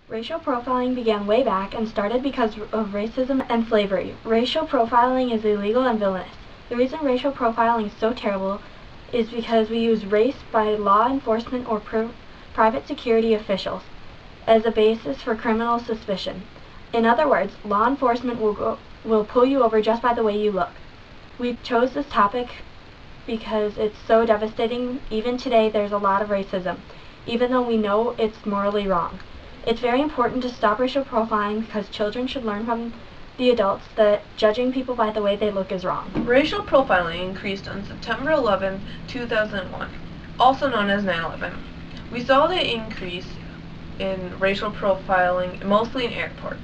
Racial profiling began way back and started because of racism and slavery. Racial profiling is illegal and villainous. The reason racial profiling is so terrible is because we use race by law enforcement or private security officials as a basis for criminal suspicion. In other words, law enforcement will pull you over just by the way you look. We chose this topic because it's so devastating. Even today there's a lot of racism, even though we know it's morally wrong. It's very important to stop racial profiling because children should learn from the adults that judging people by the way they look is wrong. Racial profiling increased on September 11, 2001, also known as 9/11. We saw the increase in racial profiling mostly in airports.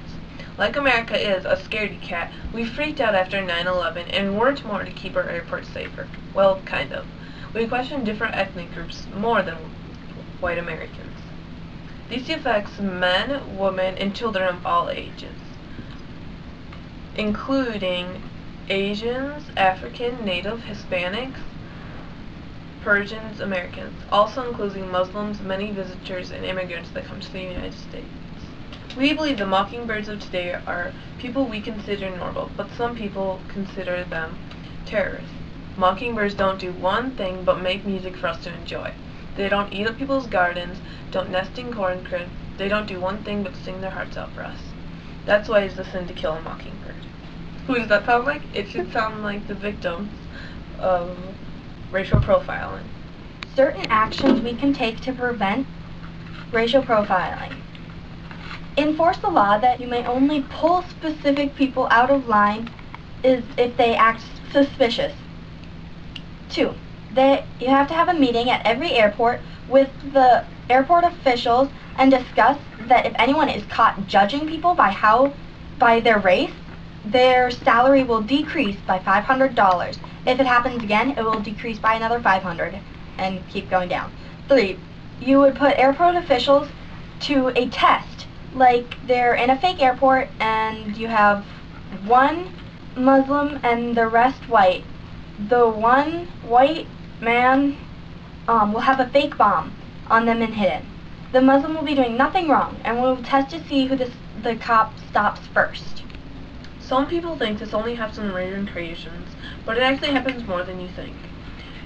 Like America is a scaredy cat, we freaked out after 9/11 and worked more to keep our airports safer. Well, kind of. We questioned different ethnic groups more than white Americans. This affects men, women, and children of all ages, including Asians, African, Native, Hispanics, Persians, Americans, also including Muslims, many visitors, and immigrants that come to the United States. We believe the mockingbirds of today are people we consider normal, but some people consider them terrorists. Mockingbirds don't do one thing but make music for us to enjoy. They don't eat up people's gardens, don't nest in corn cribs, they don't do one thing but sing their hearts out for us. That's why it's a sin to kill a mockingbird. Who does that sound like? It should sound like the victims of racial profiling. Certain actions we can take to prevent racial profiling. Enforce the law that you may only pull specific people out of line if they act suspicious. 2. You have to have a meeting at every airport with the airport officials and discuss that if anyone is caught judging people by their race, their salary will decrease by $500. If it happens again, it will decrease by another $500 and keep going down. 3. You would put airport officials to a test, like they're in a fake airport and you have one Muslim and the rest white. The one white man will have a fake bomb on them and hidden. The Muslim will be doing nothing wrong and will test to see who the cop stops first. Some people think this only happens in rare occasions, but it actually happens more than you think.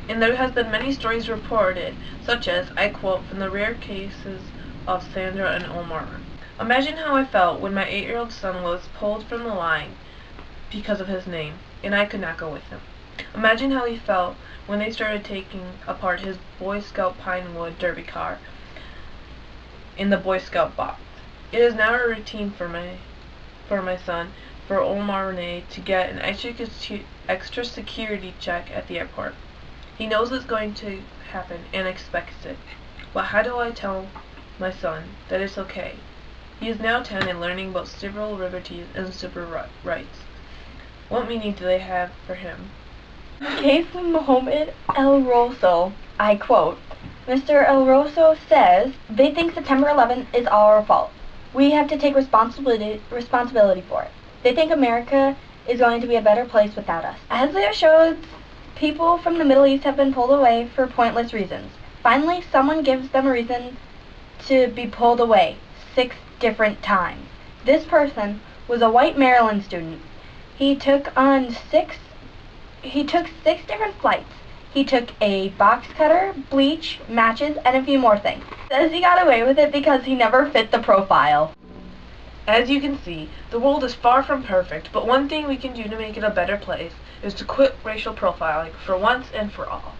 And there has been many stories reported, such as, I quote, from the rare cases of Sandra and Omar. Imagine how I felt when my 8-year-old son was pulled from the line because of his name, and I could not go with him. Imagine how he felt when they started taking apart his Boy Scout Pinewood Derby car in the Boy Scout box. It is now a routine for my son, for Omar Renee, to get an extra security check at the airport. He knows it's going to happen and expects it. But how do I tell my son that it's okay? He is now 10 and learning about civil liberties and civil rights. What meaning do they have for him? Case Mohammed El Rosso, I quote, Mr. El Rosso says, they think September 11th is our fault. We have to take responsibility for it. They think America is going to be a better place without us. As it shows, people from the Middle East have been pulled away for pointless reasons. Finally, someone gives them a reason to be pulled away 6 different times. This person was a white Maryland student. He took 6 different flights. He took a box cutter, bleach, matches, and a few more things. Says he got away with it because he never fit the profile. As you can see, the world is far from perfect, but one thing we can do to make it a better place is to quit racial profiling for once and for all.